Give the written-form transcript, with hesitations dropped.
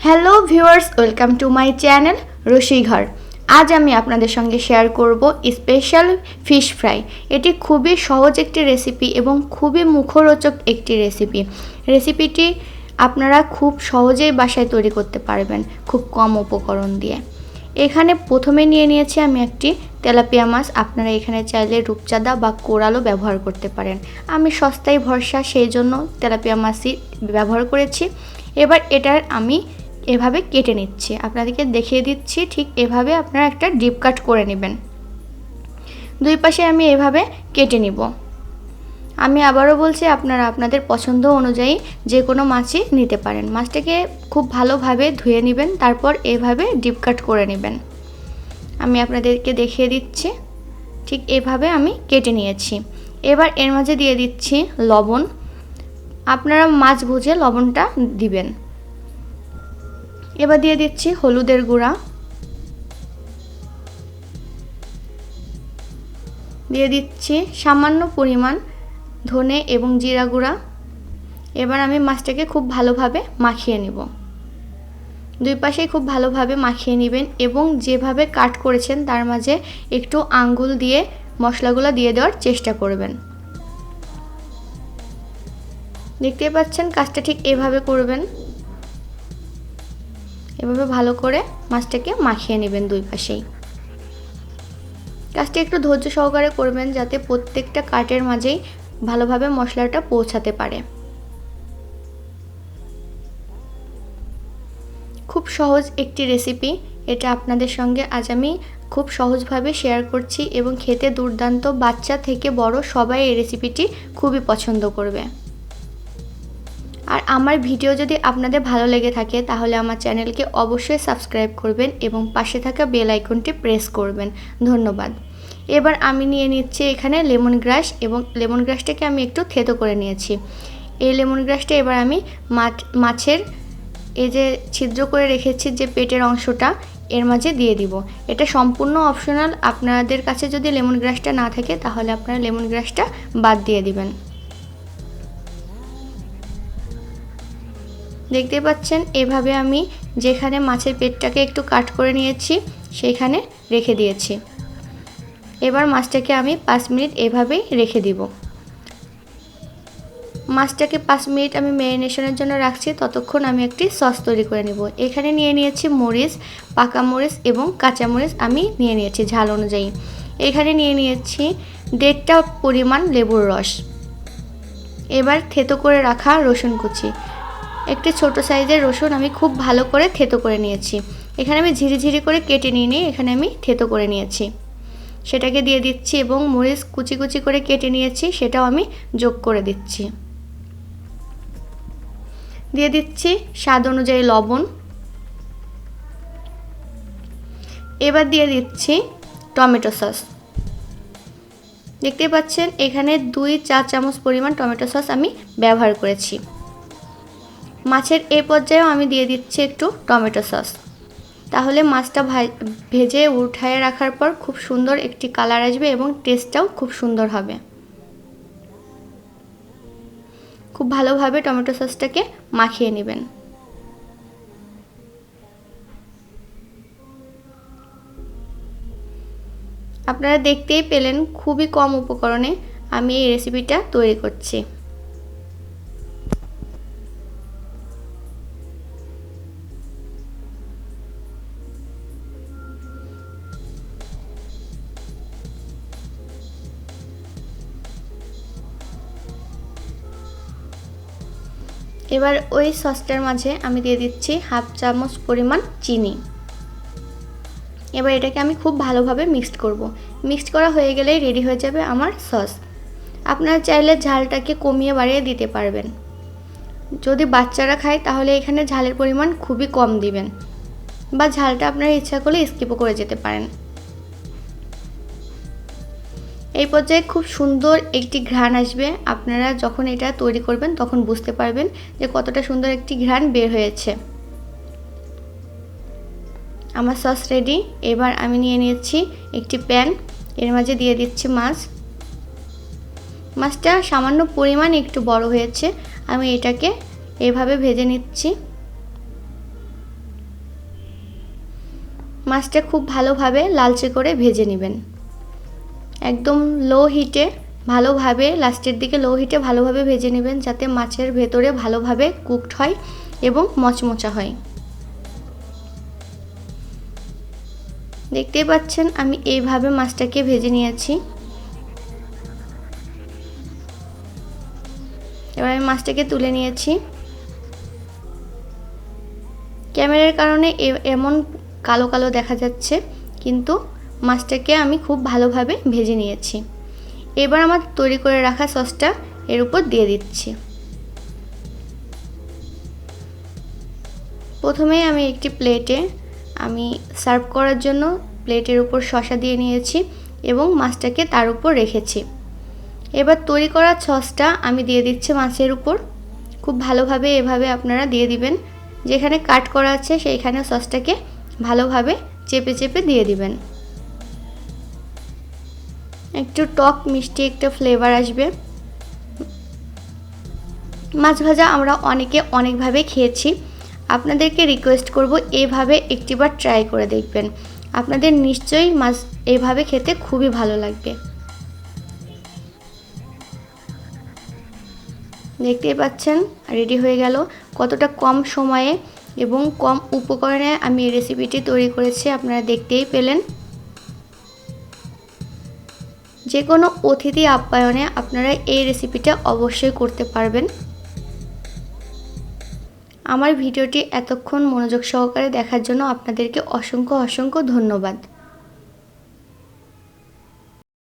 Hello viewers, welcome to my channel Rosighor. আজ আমি আপনাদের সঙ্গে শেয়ার করব স্পেশাল ফিশ ফ্রাই। এটি খুবই সহজ একটি রেসিপি এবং খুবই মুখরোচক একটি রেসিপিটি আপনারা খুব সহজেই বাসায় তৈরি করতে পারবেন খুব কম উপকরণ দিয়ে। এখানে প্রথমে নিয়ে নিয়েছি আমি একটি তেলাপিয়া মাছ। আপনারা এখানে চাইলে রূপচাঁদা বা কোরালও ব্যবহার করতে পারেন। আমি সস্তায় ভরসা সেই জন্য তেলাপিয়া মাছই ব্যবহার করেছি। এবার এটার আমি এভাবে কেটে নিচ্ছি, আপনাদেরকে দেখিয়ে দিচ্ছি। ঠিক এভাবে আপনারা একটা ডিপ কাট করে নেবেন। দুই পাশে আমি এভাবে কেটে নিব। আমি আবারও বলছি, আপনারা আপনাদের পছন্দ অনুযায়ী যে কোনো মাছই নিতে পারেন। মাছটাকে খুব ভালোভাবে ধুয়ে নেবেন, তারপর এভাবে ডিপ কাট করে নেবেন। আমি আপনাদেরকে দেখিয়ে দিচ্ছি। ঠিক এভাবে আমি কেটে নিয়েছি। এবার এর মাঝে দিয়ে দিচ্ছি লবণ। আপনারা মাছ বুঝে লবণটা দিবেন। এবার দিয়ে দিচ্ছি হলুদের গুঁড়া, দিয়ে দিচ্ছি সামান্য পরিমাণ ধনে এবং জিরা গুঁড়া। এবার আমি মাছটাকে খুব ভালোভাবে মাখিয়ে নিব। দুই পাশেই খুব ভালোভাবে মাখিয়ে নেবেন এবং যেভাবে কাট করেছেন তার মাঝে একটু আঙ্গুল দিয়ে মশলাগুলো দিয়ে দেওয়ার চেষ্টা করবেন। দেখতে পাচ্ছেন কাজটা ঠিক এভাবে করবেন। এভাবে ভালো করে মাছটাকে মাখিয়ে নেবেন দুই পাশেই। কাজটা একটু ধৈর্য সহকারে করবেন যাতে প্রত্যেকটা কাটের মাঝেই ভালোভাবে মশলাটা পৌঁছাতে পারে। খুব সহজ একটি রেসিপি, এটা আপনাদের সঙ্গে আজ আমি খুব সহজভাবে শেয়ার করছি এবং খেতে দুর্দান্ত। বাচ্চা থেকে বড় সবাই এই রেসিপিটি খুবই পছন্দ করবে। আর আমার ভিডিও যদি আপনাদের ভালো লেগে থাকে তাহলে আমার চ্যানেলকে অবশ্যই সাবস্ক্রাইব করবেন এবং পাশে থাকা বেল আইকনটি প্রেস করবেন। ধন্যবাদ। এবার আমি নিয়ে নিচ্ছি এখানে লেমন গ্রাস এবং লেমন গ্রাসটাকে আমি একটু থেতো করে নিয়েছি। এই লেমন গ্রাসটা এবার আমি মাছের এই যে ছিদ্র করে রেখেছি যে পেটের অংশটা এর মাঝে দিয়ে দিব। এটা সম্পূর্ণ অপশনাল। আপনাদের কাছে যদি লেমন গ্রাসটা না থাকে তাহলে আপনারা লেমন গ্রাসটা বাদ দিয়ে দিবেন। দেখতে পাচ্ছেন এভাবে আমি যেখানে মাছের পেটটাকে একটু কাট করে নিয়েছি সেখানে রেখে দিয়েছি। এবার মাছটাকে আমি 5 মিনিট এভাবেই রেখে দিব। মাছটাকে 5 মিনিট আমি ম্যারিনেশনের জন্য রাখছি। ততক্ষণ আমি একটি সস তৈরি করে নেব। এখানে নিয়ে নিয়েছি মরিচ, পাকা মরিচ এবং কাঁচা মরিচ আমি নিয়ে নিয়েছি ঝাল অনুযায়ী। এখানে নিয়ে নিয়েছি 1.5 পরিমাণ লেবুর রস। এবার থেতো করে রাখা রসুন কুচি, একটি ছোট সাইজের রসুন আমি খুব ভালো করে থেতো করে নিয়েছি। এখানে আমি ঝিরিঝিরি করে কেটে নিয়ে এখানে আমি থেতো করে নিয়েছি, সেটাকে দিয়ে দিচ্ছি এবং মরিচ কুচি কুচি করে কেটে নিয়েছি সেটাও আমি যোগ করে দিচ্ছি। দিয়ে দিচ্ছি স্বাদ অনুযায়ী লবণ। এবার দিয়ে দিচ্ছি টমেটো সস। দেখতে পাচ্ছেন এখানে 2 চা চামচ পরিমাণ টমেটো সস আমি ব্যবহার করেছি। মাছের এই পর্যায়েও আমি দিয়ে দিচ্ছি একটু টমেটো সস। তাহলে মাছটা ভেজে উঠায় রাখার পর খুব সুন্দর একটি কালার আসবে এবং টেস্টটাও খুব সুন্দর হবে। খুব ভালোভাবে টমেটো সসটাকে মাখিয়ে নেবেন। আপনারা দেখতেই পেলেন খুবই কম উপকরণে আমি এই রেসিপিটা তৈরি করছি। এবার ওই সসটার মাঝে আমি দিয়ে দিচ্ছি 1/2 চামচ পরিমাণ চিনি। এবার এটাকে আমি খুব ভালোভাবে মিক্সড করব। মিক্সড করা হয়ে গেলেই রেডি হয়ে যাবে আমার সস। আপনারা চাইলে ঝালটাকে কমিয়ে বাড়িয়ে দিতে পারবেন। যদি বাচ্চারা খায় তাহলে এখানে ঝালের পরিমাণ খুবই কম দিবেন, বা ঝালটা আপনারা ইচ্ছা করলে স্কিপও করে যেতে পারেন। এই পর্যায়ে খুব সুন্দর একটি ঘ্রাণ আসবে। আপনারা যখন এটা তৈরি করবেন তখন বুঝতে পারবেন যে কতটা সুন্দর একটি ঘ্রাণ বের হয়েছে। আমার সস রেডি। এবার আমি নিয়ে নিয়েছি একটি প্যান, এর মাঝে দিয়ে দিচ্ছি মাছটা সামান্য পরিমাণ একটু বড় হয়েছে। আমি এটাকে এভাবে ভেজে নিচ্ছি। মাছটা খুব ভালোভাবে লালচে করে ভেজে নেবেন। একদম লো হিটে ভালোভাবে, লাস্টের দিকে লো হিটে ভালোভাবে ভেজে নেবেন, যাতে মাছের ভেতরে ভালোভাবে কুকড হয় এবং মচমচা হয়। দেখতেই পাচ্ছেন আমি এইভাবে মাছটাকে ভেজে নিয়েছি। এবার আমি মাছটাকে তুলে নিয়েছি। ক্যামেরার কারণে এমন কালো কালো দেখা যাচ্ছে, কিন্তু মাছটাকে আমি খুব ভালোভাবে ভেজে নিয়েছি। এবার আমার তৈরি করে রাখা সসটা এর উপর দিয়ে দিচ্ছি। প্রথমেই আমি একটি প্লেটে সার্ভ করার জন্য প্লেটের উপর শসা দিয়ে নিয়েছি এবং মাছটাকে তার উপর রেখেছি। এবার তৈরি করা সসটা আমি দিয়ে দিচ্ছি মাছের উপর। খুব ভালোভাবে এভাবে আপনারা দিয়ে দিবেন। যেখানে কাট করা আছে সেইখানে সসটাকে ভালোভাবে চেপে চেপে দিয়ে দিবেন। একটু টক মিষ্টি একটা ফ্লেভার আসবে। মাছ ভাজা আমরা অনেকে অনেকভাবে খেয়েছি। আপনাদেরকে রিকোয়েস্ট করব এইভাবে একটিবার ট্রাই করে দেখবেন। আপনাদের নিশ্চয়ই মাছ এইভাবে খেতে খুবই ভালো লাগবে। দেখতেই পাচ্ছেন রেডি হয়ে গেল। কতটা কম সময়ে এবং কম উপকরণে আমি এই রেসিপিটি তৈরি করেছি, আপনারা দেখতেই পেলেন। যে কোনো অতিথি আপ্যায়নে আপনারা এই রেসিপিটা অবশ্যই করতে পারবেন। আমার ভিডিওটি এতক্ষণ মনোযোগ সহকারে দেখার জন্য আপনাদেরকে অসংখ্য ধন্যবাদ।